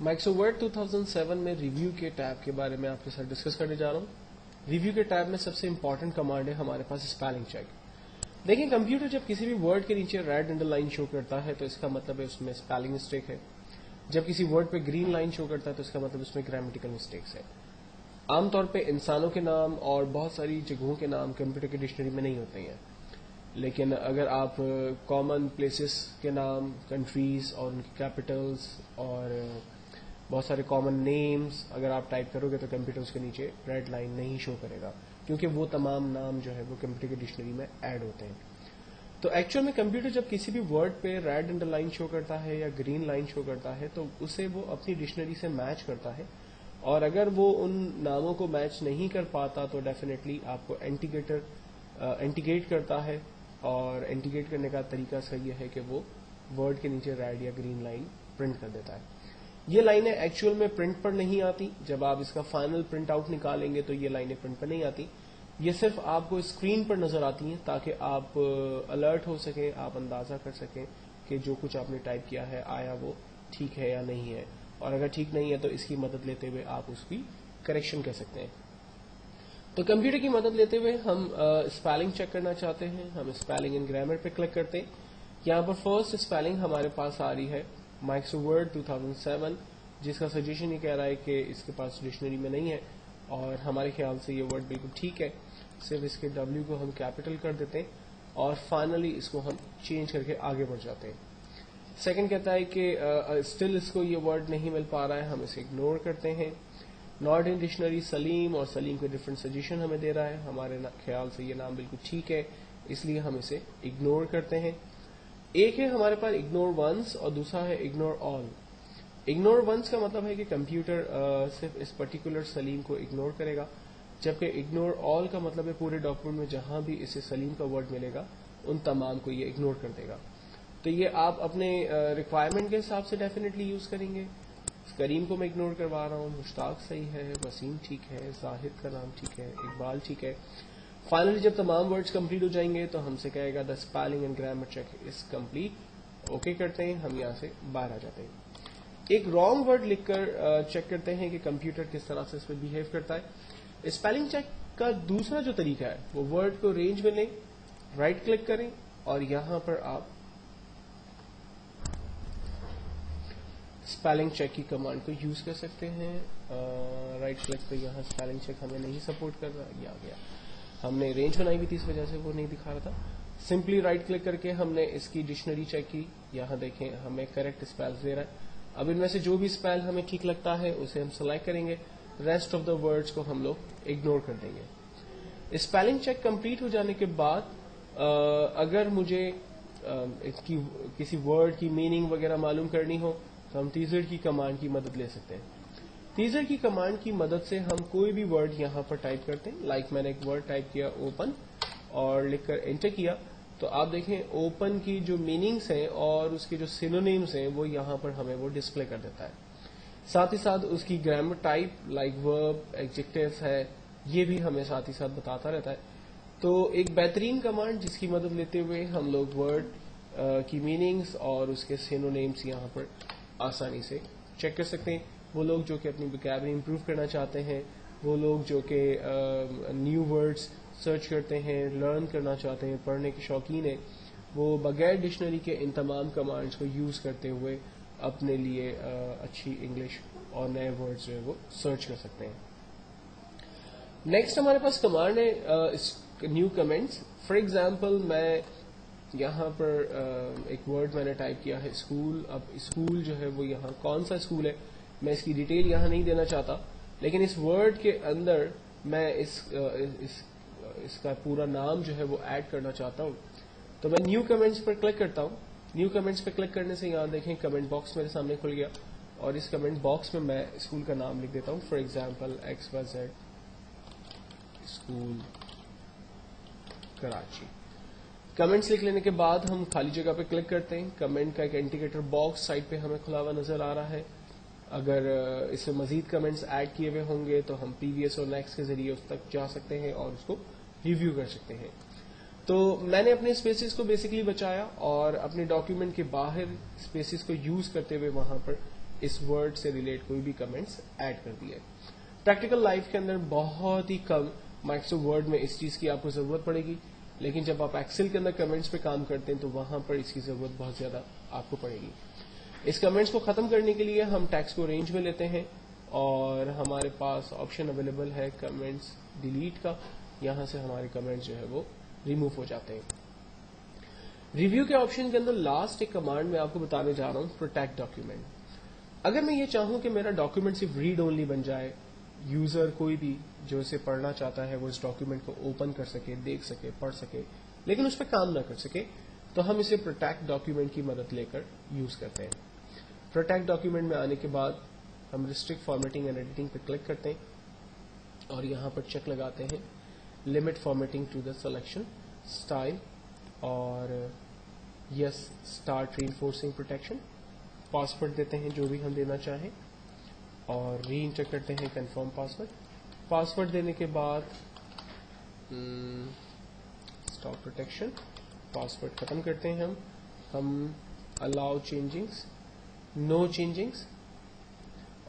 Microsoft 2007 में review के tab के बारे में आपके साथ डिस्कस करने जा रहा हूँ. रिव्यू के टैब में सबसे इंपॉर्टेंट कमांड है हमारे पास स्पेलिंग चेक. देखिए, कंप्यूटर जब किसी भी वर्ड के नीचे रेड अंडरलाइन शो करता है तो इसका मतलब है उसमें स्पेलिंग मिस्टेक है. जब किसी वर्ड पे ग्रीन लाइन शो करता है तो इसका मतलब उसमें ग्रामेटिकल मिस्टेक्स है. आमतौर पे इंसानों के नाम और बहुत सारी जगहों के नाम कंप्यूटर की डिक्शनरी में नहीं होते हैं, लेकिन अगर आप कॉमन प्लेसेस के नाम, कंट्रीज और उनकी कैपिटल्स और बहुत सारे कॉमन नेम्स अगर आप टाइप करोगे तो कंप्यूटर उसके नीचे रेड लाइन नहीं शो करेगा, क्योंकि वो तमाम नाम जो है वो कंप्यूटर की डिक्शनरी में ऐड होते हैं. तो एक्चुअल में कंप्यूटर जब किसी भी वर्ड पे रेड अंडरलाइन शो करता है या ग्रीन लाइन शो करता है तो उसे वो अपनी डिक्शनरी से मैच करता है, और अगर वो उन नामों को मैच नहीं कर पाता तो डेफिनेटली आपको एंटीगेट करता है. और एंटीगेट करने का तरीका सही है कि वो वर्ड के नीचे रेड या ग्रीन लाइन प्रिंट कर देता है. ये लाइनें एक्चुअल में प्रिंट पर नहीं आती. जब आप इसका फाइनल प्रिंट आउट निकालेंगे तो ये लाइनें प्रिंट पर नहीं आती. ये सिर्फ आपको स्क्रीन पर नजर आती हैं ताकि आप अलर्ट हो सकें, आप अंदाजा कर सकें कि जो कुछ आपने टाइप किया है आया वो ठीक है या नहीं है, और अगर ठीक नहीं है तो इसकी मदद लेते हुए आप उसकी करेक्शन कर सकते हैं. तो कंप्यूटर की मदद लेते हुए हम स्पेलिंग चेक करना चाहते हैं. हम स्पेलिंग इन ग्रामर पे क्लिक करते हैं. यहाँ पर फर्स्ट स्पेलिंग हमारे पास आ रही है माइक्रोसॉफ्ट 2007, जिसका सजेशन ये कह रहा है कि इसके पास डिक्शनरी में नहीं है, और हमारे ख्याल से ये वर्ड बिल्कुल ठीक है. सिर्फ इसके W को हम कैपिटल कर देते हैं और फाइनली इसको हम चेंज करके आगे बढ़ जाते हैं. सेकंड कहता है कि स्टिल इसको ये वर्ड नहीं मिल पा रहा है, हम इसे इग्नोर करते हैं. नॉट इन डिक्शनरी सलीम, और सलीम को डिफरेंट सजेशन हमें दे रहा है. हमारे ख्याल से ये नाम बिल्कुल ठीक है, इसलिए हम इसे इग्नोर करते हैं. एक है हमारे पास इग्नोर वंस और दूसरा है इग्नोर ऑल. इग्नोर वंस का मतलब है कि कंप्यूटर सिर्फ इस पर्टिकुलर सलीम को इग्नोर करेगा, जबकि इग्नोर ऑल का मतलब है पूरे डॉक्यूमेंट में जहां भी इसे सलीम का वर्ड मिलेगा उन तमाम को ये इग्नोर कर देगा. तो ये आप अपने रिक्वायरमेंट के हिसाब से डेफिनेटली यूज करेंगे. करीम को मैं इग्नोर करवा रहा हूँ, मुश्ताक सही है, वसीम ठीक है, जाहिद का नाम ठीक है, इकबाल ठीक है. फाइनली जब तमाम वर्ड्स कंप्लीट हो जाएंगे तो हमसे कहेगा the spelling and grammar check is complete. Okay करते हैं, हम यहाँ से बाहर आ जाते हैं. एक रॉन्ग वर्ड लिखकर चेक करते हैं कि कंप्यूटर किस तरह से इस पर बिहेव करता है. स्पेलिंग चेक का दूसरा जो तरीका है वो वर्ड को रेंज में लें, राइट क्लिक करें और यहां पर आप स्पेलिंग चेक की कमांड को यूज कर सकते हैं. राइट क्लिक पे यहाँ स्पेलिंग चेक हमें नहीं सपोर्ट कर रहा, ये आ गया. हमने रेंज बनाई हुई थी, इस वजह से वो नहीं दिखा रहा था. सिंपली राइट क्लिक करके हमने इसकी डिक्शनरी चेक की. यहाँ देखें हमें करेक्ट स्पेल्स दे रहा है. अब इनमें से जो भी स्पेल हमें ठीक लगता है उसे हम सेलेक्ट करेंगे, रेस्ट ऑफ द वर्ड्स को हम लोग इग्नोर कर देंगे. स्पेलिंग चेक कंप्लीट हो जाने के बाद अगर मुझे किसी वर्ड की मीनिंग वगैरह मालूम करनी हो तो हम टीजर की कमांड की मदद ले सकते हैं. टीजर की कमांड की मदद से हम कोई भी वर्ड यहाँ पर टाइप करते हैं. लाइक मैंने एक वर्ड टाइप किया ओपन और लिखकर एंटर किया, तो आप देखें ओपन की जो मीनिंग्स हैं और उसके जो सिनोनिम्स हैं वो यहाँ पर हमें वो डिस्प्ले कर देता है. साथ ही साथ उसकी grammar type like verb, adjectives है, ये भी हमें साथ ही साथ बताता रहता है. तो एक बेहतरीन कमांड जिसकी मदद लेते हुए हम लोग वर्ड की मीनिंग्स और उसके सिनोनिम्स यहाँ पर आसानी से चेक कर सकते हैं. वो लोग जो कि अपनी वोकैबुलरी इंप्रूव करना चाहते हैं, वो लोग जो कि न्यू वर्ड्स सर्च करते हैं, लर्न करना चाहते हैं, पढ़ने के शौकीन हैं, वो बगैर डिक्शनरी के इन तमाम कमांड्स को यूज करते हुए अपने लिए अच्छी इंग्लिश और नए वर्ड्स जो है वो सर्च कर सकते हैं. नेक्स्ट हमारे पास कमांड है न्यू कमेंट्स. फॉर एग्जांपल मैं यहाँ पर एक वर्ड मैंने टाइप किया है स्कूल. अब स्कूल जो है वो यहाँ कौन सा स्कूल है मैं इसकी डिटेल यहाँ नहीं देना चाहता, लेकिन इस वर्ड के अंदर मैं इसका पूरा नाम जो है वो ऐड करना चाहता हूँ. तो मैं न्यू कमेंट्स पर क्लिक करता हूँ. न्यू कमेंट्स पर क्लिक करने से यहाँ देखें कमेंट बॉक्स मेरे सामने खुल गया, और इस कमेंट बॉक्स में मैं स्कूल का नाम लिख देता हूँ. For example XYZ school Karachi. Comments लिख लेने के बाद हम खाली जगह पे क्लिक करते हैं. कमेंट का एक इंडिकेटर बॉक्स साइड पे हमें खुला हुआ नजर आ रहा है. अगर इसमें मजीद कमेंट्स ऐड किए हुए होंगे तो हम प्रीवियस और नेक्स्ट के जरिए उस तक जा सकते हैं और उसको रिव्यू कर सकते हैं. तो मैंने अपने स्पेसेस को बेसिकली बचाया और अपने डॉक्यूमेंट के बाहर स्पेसेस को यूज करते हुए वहां पर اس ورڈ سے ریلیٹ کوئی بھی کمنٹس ایڈ کر دیے. پریکٹیکل لائف کے اندر بہت ہی کم مائکروسافٹ ورڈ میں اس چیز کی آپ کو ضرورت پڑے گی, لیکن جب آپ ایکسل کے اندر کمنٹس پہ کام کرتے ہیں تو وہاں پر اس کی ضرورت بہت زیادہ آپ کو پڑے گی. اس کمنٹس کو ختم کرنے کے لیے ہم ٹیکسٹ کو رینج میں لیتے ہیں اور ہمارے پاس آپشن اویلیبل ہے کمنٹس ڈیلیٹ کا. یہاں سے ہمارے کمنٹس جو ہے وہ ریموو ہو جاتے ہیں. ریویو کے آپشن کے اندر لاسٹ ایک کمانڈ میں آپ کو بتانے جا رہا ہوں, پروٹیکٹ ڈاکیومنٹ. اگر میں یہ چاہوں کہ میرا ڈاکیومنٹ صرف ریڈ اونلی بن جائے, یوزر کوئی بھی جو اسے پڑھنا چاہتا ہے وہ اس ڈاکیومنٹ کو اوپن کر سکے, دیکھ سکے, پڑھ سکے, لیکن اس پہ کام نہ کر سکے, تو ہم اسے پروٹیکٹ ڈاکیومنٹ کی مدد لے کر یوز کرتے ہیں. پروٹیکٹ ڈاکیومنٹ میں آنے کے بعد ہم ریسٹرکٹ فارمیٹنگ اینڈ ایڈیٹنگ پہ کلک کرتے ہیں اور یہاں پر چیک لگاتے ہیں limit formatting to the selection style اور yes start reinforcing protection. Password دیتے ہیں جو بھی ہم دینا چاہیں اور ری انٹر کرتے ہیں کنفرم پاسورڈ. پاسورڈ دینے کے بعد اسٹاپ پروٹیکشن, پاسورڈ ختم کرتے ہیں ہم الاؤ چینجنگس, نو چینجنگس,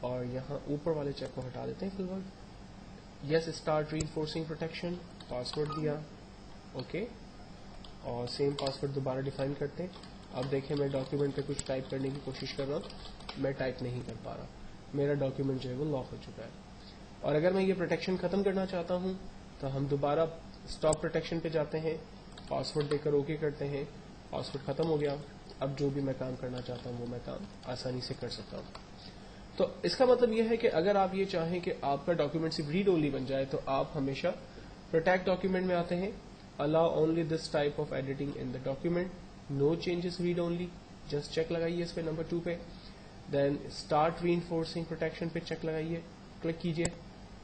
اور یہاں اوپر والے چیک کو ہٹا دیتے ہیں فی الوقت. یس start reinforcing protection, password دیا, اوکے, اور سیم پاسورڈ دوبارہ ڈیفائن کرتے ہیں. اب دیکھیں میں ڈاکیومنٹ پہ کچھ ٹائپ کرنے کی کوشش کر رہا ہوں, میں ٹائپ نہیں کر پا رہا, میرا ڈاکیومنٹ جو ہے وہ لاک ہو چکا ہے. اور اگر میں یہ پروٹیکشن ختم کرنا چاہتا ہوں تو ہم دوبارہ اسٹاپ پروٹیکشن پہ جاتے ہیں, پاسورڈ دے کر اوکے کرتے ہیں, پاسورڈ ختم ہو گیا. اب جو بھی میں کام کرنا چاہتا ہوں وہ میں کام آسانی سے کر سکتا ہوں. تو اس کا مطلب یہ ہے کہ اگر آپ یہ چاہیں کہ آپ کا ڈاکیومنٹ صرف ریڈ اونلی بن جائے تو آپ ہمیشہ پروٹیکٹ ڈاکیومنٹ میں آتے ہیں, allow only this type of editing in the document, no changes read only, just check لگائیے اس پہ نمبر 2 پہ. Then start reinforcing protection پہ چیک لگائیے, کلک کیجیے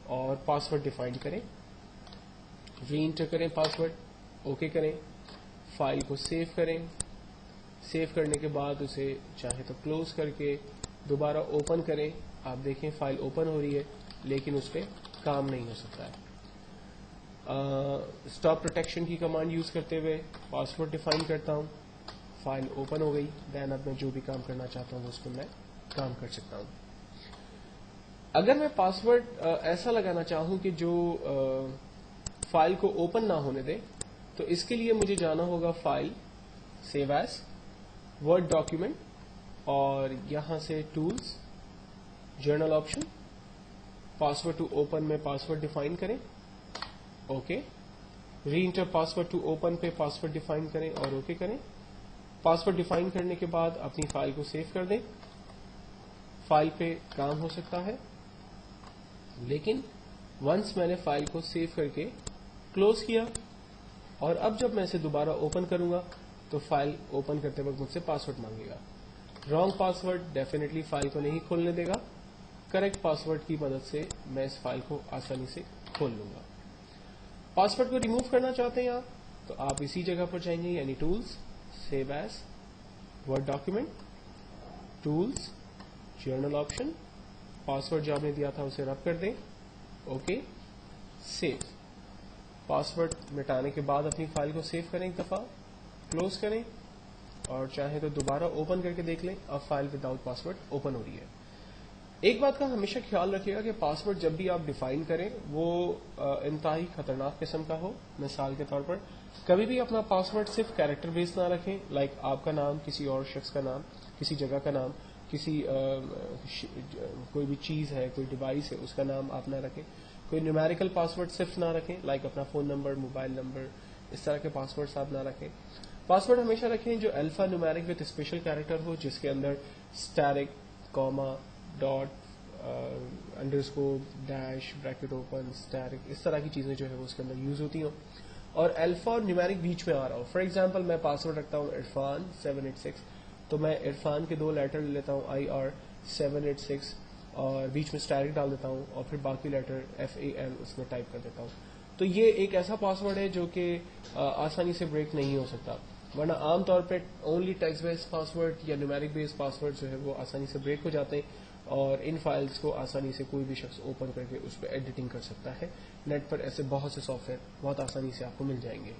اور پاسورڈ ڈیفائن کریں, ری انٹر کریں پاسورڈ, اوکے کریں, فائل کو سیو کریں. سیو کرنے کے بعد اسے چاہے تو کلوز کر کے دوبارہ اوپن کریں. آپ دیکھیں فائل اوپن ہو رہی ہے لیکن اس پہ کام نہیں ہو سکتا ہے. اسٹاپ پروٹیکشن کی کمانڈ یوز کرتے ہوئے پاسورڈ ڈیفائن کرتا ہوں, فائل اوپن ہو گئی. دین اب میں جو بھی کام کرنا چاہتا ہوں اس کو میں کام کر سکتا ہوں. اگر میں پاسورڈ ایسا لگانا چاہوں کہ جو فائل کو اوپن نہ ہونے دے تو اس کے لیے مجھے جانا ہوگا file, save as, word document, اور یہاں سے tools, general option, password to open میں پاسورڈ ڈیفائن کریں, okay, reenter password to open پہ پاسورڈ ڈیفائن کریں اور اوکے کریں. پاسورڈ ڈیفائن کرنے کے بعد اپنی فائل کو سیو کر دیں. فائل پہ کام ہو سکتا ہے لیکن ونس میں نے فائل کو سیو کر کے کلوز کیا اور اب جب میں اسے دوبارہ اوپن کروں گا تو فائل اوپن کرتے وقت مجھ سے پاسورڈ مانگے گا. رانگ پاسورڈ ڈیفینیٹلی فائل کو نہیں کھولنے دے گا. کریکٹ پاسورڈ کی مدد سے میں اس فائل کو آسانی سے کھول لوں گا. پاسورڈ کو ریموو کرنا چاہتے ہیں آپ تو آپ اسی جگہ پر جائیں گے, یعنی tools, save as, word document, tools, general option, password جو آپ نے دیا تھا اسے رب کر دیں, اوکے, سیو. پاسورڈ مٹانے کے بعد اپنی فائل کو سیو کریں, ایک دفعہ کلوز کریں اور چاہیں تو دوبارہ اوپن کر کے دیکھ لیں. اب فائل وداؤٹ پاسورڈ اوپن ہو رہی ہے. ایک بات کا ہمیشہ خیال رکھیے گا کہ پاسورڈ جب بھی آپ ڈیفائن کریں وہ انتہائی خطرناک قسم کا ہو. مثال کے طور پر کبھی بھی اپنا پاسورڈ صرف کیریکٹر بیس نہ رکھیں, لائک آپ کا نام, کسی اور شخص کا نام, کسی جگہ کا نام, کسی کوئی بھی چیز ہے, کوئی ڈیوائس ہے اس کا نام آپ نہ رکھیں. کوئی نیومیریکل پاسورڈ صرف نہ رکھیں, لائک اپنا فون نمبر, موبائل نمبر, اس طرح کے پاسورڈ آپ نہ رکھیں. پاسورڈ ہمیشہ رکھیں جو alphanumeric with special character ہو, جس کے اندر asterisk, comma, dot, underscore, dash, bracket open, asterisk, اس طرح کی چیزیں جو ہے وہ اس کے اندر یوز ہوتی ہوں اور الفا اور نیومیرک بیچ میں آ رہا ہو. فار ایگزامپل میں پاسورڈ رکھتا ہوں عرفان 786, تو میں عرفان کے 2 لیٹر لے لیتا ہوں IR 786 اور بیچ میں اسٹیرک ڈال دیتا ہوں اور پھر باقی لیٹر FAL اس میں ٹائپ کر دیتا ہوں. تو یہ ایک ایسا پاسورڈ ہے جو کہ آسانی سے بریک نہیں ہو سکتا, ورنہ عام طور پہ اونلی ٹیکسٹ بیس پاسورڈ یا نیومیرک بیس پاسورڈ جو ہے وہ آسانی سے بریک ہو جاتے ہیں اور ان فائلز کو آسانی سے کوئی بھی شخص اوپن کر کے اس پہ ایڈیٹنگ کر سکتا ہے. نیٹ پر ایسے بہت سے سافٹ ویئر بہت آسانی سے آپ کو مل جائیں گے.